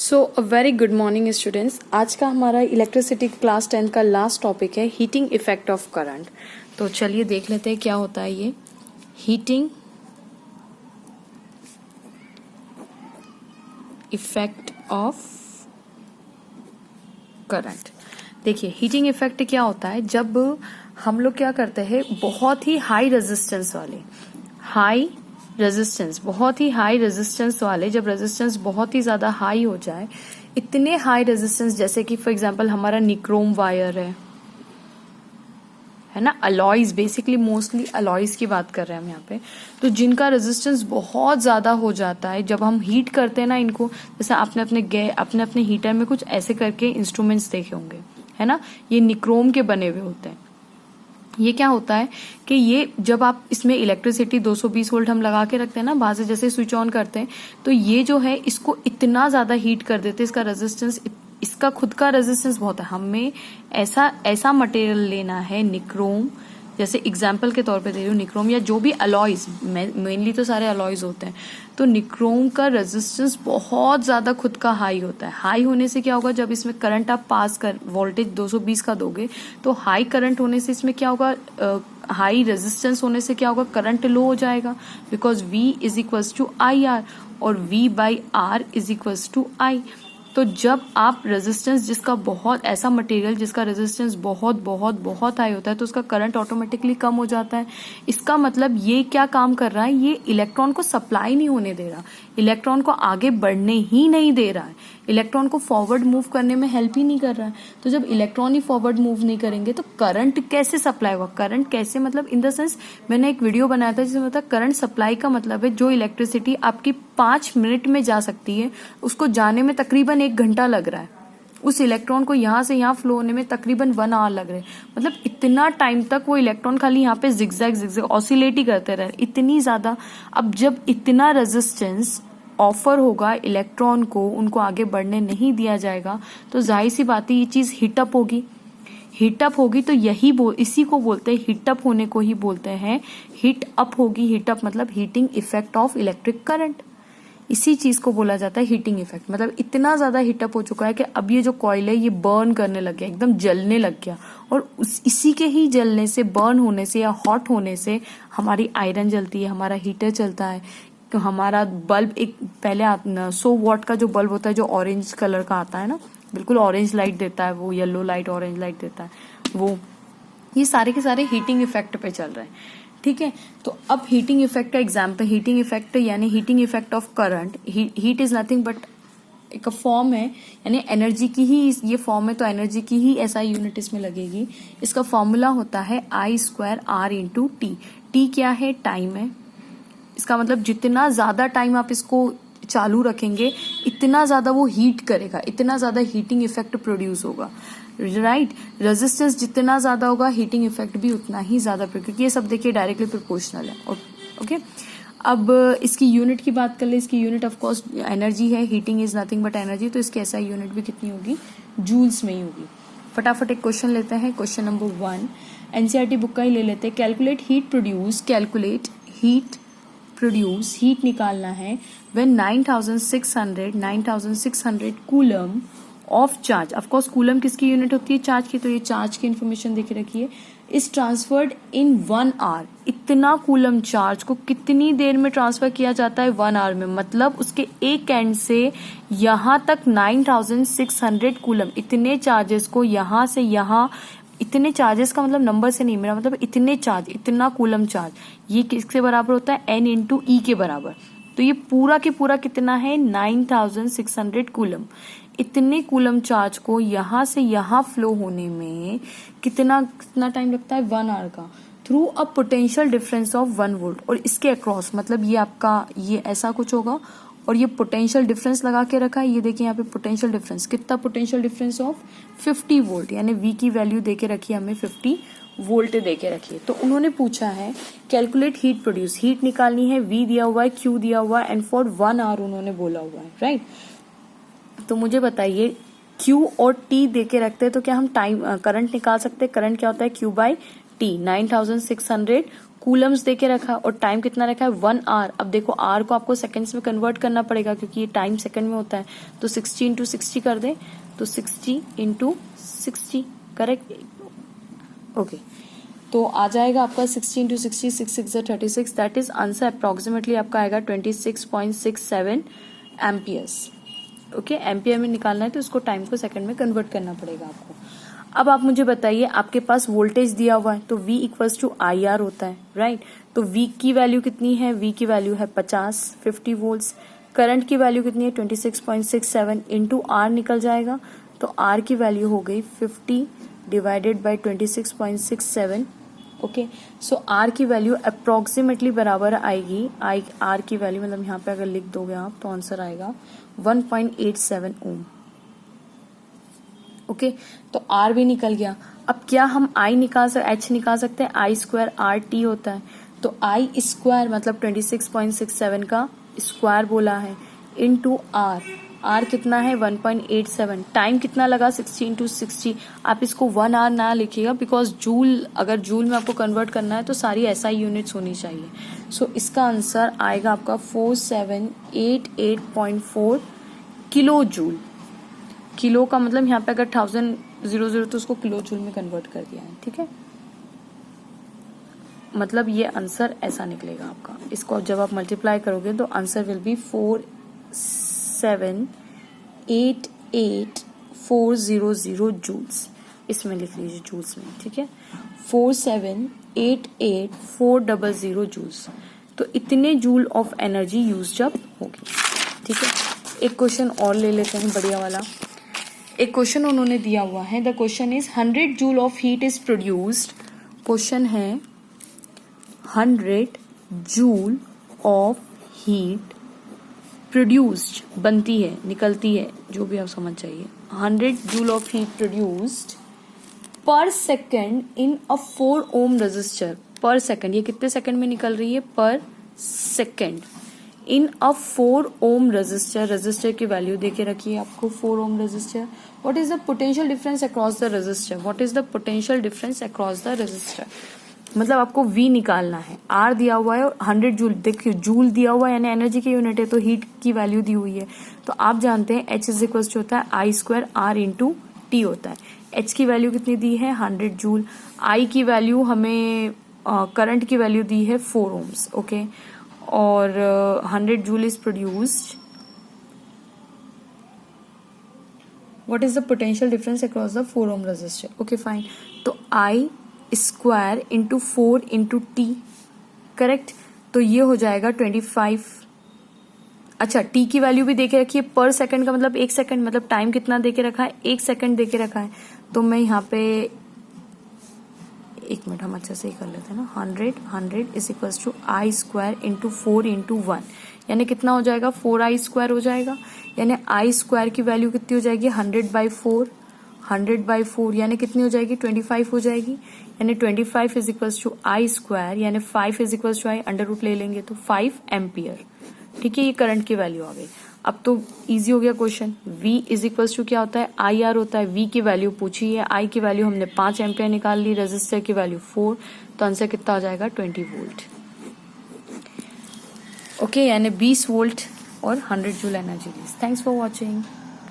So a very good morning students. आज का हमारा इलेक्ट्रिसिटी क्लास 10 का लास्ट टॉपिक है हीटिंग इफेक्ट ऑफ करंट। तो चलिए देख लेते हैं क्या होता है ये हीटिंग इफेक्ट ऑफ करंट। देखिए हीटिंग इफेक्ट क्या होता है, जब हम लोग क्या करते हैं बहुत ही हाई रेजिस्टेंस वाले जब रेजिस्टेंस बहुत ही ज्यादा हाई हो जाए, इतने हाई रेजिस्टेंस जैसे कि फॉर एग्जांपल हमारा निक्रोम वायर है ना, अलॉयज, बेसिकली मोस्टली अलॉयज की बात कर रहे हैं हम यहाँ पे। तो जिनका रेजिस्टेंस बहुत ज्यादा हो जाता है, जब हम हीट करते हैं ना इनको, जैसे आपने अपने हीटर में कुछ ऐसे करके इंस्ट्रूमेंट्स देखे होंगे, है ना, ये निक्रोम के बने हुए होते हैं। ये क्या होता है कि ये जब आप इसमें इलेक्ट्रिसिटी 220 वोल्ट हम लगा के रखते हैं ना, बाहर से जैसे स्विच ऑन करते हैं, तो ये जो है इसको इतना ज्यादा हीट कर देते हैं, इसका रेजिस्टेंस, इसका खुद का रेजिस्टेंस बहुत है। हमें ऐसा मटेरियल लेना है निक्रोम, जैसे एग्जाम्पल के तौर पे दे रही हूँ निक्रोम, या जो भी अलॉयज, मेनली तो सारे अलॉयज होते हैं, तो निक्रोम का रेजिस्टेंस बहुत ज्यादा खुद का हाई होता है। हाई होने से क्या होगा, जब इसमें करंट आप पास कर वोल्टेज 220 का दोगे, तो हाई करंट होने से इसमें क्या होगा, हाई रेजिस्टेंस होने से क्या होगा, करंट लो हो जाएगा, because V is equals to IR और V by R is equals to I। तो जब आप रेजिस्टेंस जिसका बहुत, ऐसा मटेरियल जिसका रेजिस्टेंस बहुत बहुत बहुत हाई होता है, तो उसका करंट ऑटोमेटिकली कम हो जाता है। इसका मतलब ये क्या काम कर रहा है, ये इलेक्ट्रॉन को सप्लाई नहीं होने दे रहा, इलेक्ट्रॉन को आगे बढ़ने ही नहीं दे रहा है, इलेक्ट्रॉन को फॉरवर्ड मूव करने में हेल्प ही नहीं कर रहा है। तो जब इलेक्ट्रॉन ही फॉरवर्ड मूव नहीं करेंगे तो करंट कैसे सप्लाई होगा, करंट कैसे, मतलब इन द सेंस, मैंने एक वीडियो बनाया था जिसमें बताया करंट सप्लाई का मतलब है जो इलेक्ट्रिसिटी आपकी 5 मिनट में जा सकती है, उसको जाने में तकरीबन 1 घंटा लग रहा है, उस इलेक्ट्रॉन को यहाँ से यहाँ फ्लो होने में तकरीबन 1 आवर लग रहे हैं। मतलब इतना टाइम तक वो इलेक्ट्रॉन खाली यहाँ पे जिगजैग ऑसिलेट ही करते रहे, इतनी ज्यादा। अब जब इतना रेजिस्टेंस ऑफर होगा इलेक्ट्रॉन को, उनको आगे बढ़ने नहीं दिया जाएगा, तो जाहिर सी बात है ये चीज हीटअप होगी। तो इसी को बोलते हैं, हीटअप होने को ही बोलते हैं हीट अप होगी। हीटअप मतलब heating effect of electric current, इसी चीज को बोला जाता है हीटिंग इफेक्ट। मतलब इतना ज्यादा हीटअप हो चुका है कि अब ये जो कॉइल है ये बर्न करने लग गया, एकदम जलने लग गया, और इसी के ही जलने से, बर्न होने से या हॉट होने से हमारी आयरन जलती है, हमारा हीटर चलता है, तो हमारा बल्ब, एक पहले 100 वॉट का जो बल्ब होता है जो ऑरेंज कलर का आता है ना, बिल्कुल ऑरेंज लाइट देता है, वो येलो लाइट ऑरेंज लाइट देता है, वो ये सारे के सारे हीटिंग इफेक्ट पे चल रहे हैं। ठीक है, तो अब हीटिंग इफेक्ट का एग्जाम्पल, हीटिंग इफेक्ट यानी heating effect of current. Heat is nothing but एक फॉर्म है, यानी एनर्जी की ही ये फॉर्म है, तो एनर्जी की ही ऐसा यूनिट इसमें लगेगी। इसका फॉर्मूला होता है I²R इंटू टी। टी क्या है, टाइम है। इसका मतलब जितना ज्यादा टाइम आप इसको चालू रखेंगे, इतना ज्यादा वो हीट करेगा, इतना ज्यादा हीटिंग इफेक्ट प्रोड्यूस होगा, राइट। रेजिस्टेंस जितना ज्यादा होगा, हीटिंग इफेक्ट भी उतना ही ज्यादा, क्योंकि ये सब देखिए डायरेक्टली प्रोपोर्शनल है। ओके, अब इसकी यूनिट की बात कर ले। इसकी यूनिट ऑफ कोर्स एनर्जी है, heating is nothing but energy, तो इसकी ऐसा यूनिट भी कितनी होगी, जूल्स में ही होगी। फटाफट एक क्वेश्चन लेते हैं, क्वेश्चन नंबर 1 एनसीईआरटी बुक का ही ले लेते हैं। कैलकुलेट हीट निकालना है when 9600 coulomb of charge, of course coulomb किसकी यूनिट होती है, चार्ज की, तो ये चार्ज की इन्फॉर्मेशन देखे रखिए, इज ट्रांसफर्ड इन 1 आवर। इतना कूलम चार्ज को कितनी देर में ट्रांसफर किया जाता है, 1 आवर में। मतलब उसके एक एंड से यहां तक 9600 कूलम, इतने चार्जेस को यहां से यहां, इतने चार्जेस का मतलब नंबर से नहीं, मेरा मतलब इतने चार्ज, इतना कूलम चार्ज, ये किसके बराबर होता है, N इंटू E के बराबर। तो ये पूरा के पूरा कितना है, 9600 कूलम। इतने कूलम चार्ज को यहां से यहां फ्लो होने में कितना टाइम लगता है, 1 आवर का, through a potential difference of 1 volt. और इसके अक्रॉस, मतलब ये आपका, ये ऐसा कुछ होगा, और ये पोटेंशियल डिफरेंस लगा के रखा है, ये देखिए यहाँ पे पोटेंशियल डिफरेंस, कितना पोटेंशियल डिफरेंस ऑफ 50 वोल्ट, यानी V की वैल्यू देके रखी है हमें, 50 वोल्ट देके रखी है। तो उन्होंने पूछा है कैलकुलेट हीट प्रोड्यूस, हीट निकालनी है, V दिया हुआ है, Q दिया हुआ है, एंड फॉर 1 आवर उन्होंने बोला हुआ है, राइट। तो मुझे बताइए Q और T देके रखते हैं तो क्या हम टाइम करंट निकाल सकते हैं। करंट क्या होता है, Q बाई T। 9600 कूलम्स दे के रखा है और टाइम कितना रखा है 1 आवर। अब देखो आर को आपको सेकंड्स में कन्वर्ट करना पड़ेगा क्योंकि ये टाइम सेकंड में होता है, तो 60 इंटू 60 कर दे, तो 60 इंटू 60 करेक्ट। ओके, तो आ जाएगा आपका 60 into 60, 6 6 36, that is answer approximately आपका आएगा 26.67 एम्पियर्स। ओके, एम्पियर में निकालना है तो उसको टाइम को सेकंड में कन्वर्ट करना पड़ेगा आपको। अब आप मुझे बताइए, आपके पास वोल्टेज दिया हुआ है तो V equals to I R होता है, राइट। तो V की वैल्यू कितनी है, V की वैल्यू है 50 वोल्ट्स। करंट की वैल्यू कितनी है 26.67 इंटू आर निकल जाएगा, तो R की वैल्यू हो गई 50 divided by 26.67। Okay, so R की वैल्यू अप्रोक्सीमेटली बराबर आएगी, R की वैल्यू मतलब यहाँ पे अगर लिख दोगे आप तो आंसर आएगा 1.87 ओम। ओके, तो R भी निकल गया। अब क्या हम H निकाल सकते हैं, I स्क्वायर RT होता है, तो I स्क्वायर मतलब 26.67 का स्क्वायर बोला है इनटू R कितना है 1.87। टाइम कितना लगा 60 इंटू 60। आप इसको 1 आवर ना लिखिएगा बिकॉज जूल, अगर जूल में आपको कन्वर्ट करना है तो सारी SI यूनिट्स होनी चाहिए। सो इसका आंसर आएगा आपका 4788.4 किलो जूल। किलो का मतलब यहाँ पे अगर 1000 तो उसको किलो जूल में कन्वर्ट कर दिया है, ठीक है। मतलब ये आंसर ऐसा निकलेगा आपका। इसको जब आप मल्टीप्लाई करोगे तो आंसर विल बी 4788,400 जूल्स। इसमें लिख लीजिए जूल्स में, ठीक है, 4788,400 जूल्स। तो इतने joule of energy use up होगी, ठीक है। एक क्वेश्चन और ले लेते हैं बढ़िया वाला। एक क्वेश्चन उन्होंने दिया हुआ है, the question is 100 joule of heat is produced. Question है 100 जूल ऑफ हीट प्रोड्यूस्ड, बनती है, निकलती है, जो भी आप समझ जाइए। 100 joule of heat produced per second in a 4 ohm resistor. Per second, ये कितने सेकेंड में निकल रही है, per second in a 4 ohm resistor. Resistor की वैल्यू देके रखिए आपको 4 ohm resistor. What is the potential difference across the resistor, what is the potential difference across the resistor. मतलब आपको V निकालना है, R दिया हुआ है 100 जूल, देखिए जूल दिया हुआ है यानी एनर्जी की यूनिट है, तो हीट की वैल्यू दी हुई है। तो आप जानते हैं H इज इक्वल टू होता है I square R into T होता है। H की वैल्यू कितनी दी है 100 जूल, I की वैल्यू हमें करंट की वैल्यू दी है 4 ओम्स, ओके, और 100 joule is produced. What is the potential difference across the 4 ohm resistor, okay fine. तो I square into 4 into T, correct, तो ये हो जाएगा 25। अच्छा, T की वैल्यू भी देके रखिए, पर सेकंड का मतलब 1 सेकंड, मतलब टाइम कितना देके रखा है 1 सेकंड देके रखा है। तो मैं यहाँ पे 1 मिनट हम अच्छे से ही कर लेते हैं ना। 100 is equals to I square into 4 into 1, यानी कितना हो जाएगा 4I स्क्वायर हो जाएगा, यानी I स्क्वायर की वैल्यू कितनी हो जाएगी 100/4 यानी कितनी हो जाएगी 25 हो जाएगी, यानी 25 is equals to I square, यानी 5 is equals to I under root ले लेंगे तो 5 एम्पियर, ठीक है। ये करंट की वैल्यू आ गई। अब तो इजी हो गया question. V is equals to क्या होता है IR होता है, V की वैल्यू पूछी है, I की वैल्यू हमने 5 एम्पियर निकाल ली, रेजिस्टर की वैल्यू 4, तो आंसर कितना हो जाएगा 20 वोल्ट, ओके, यानी 20 वोल्ट और 100 joule energy. Thanks for watching.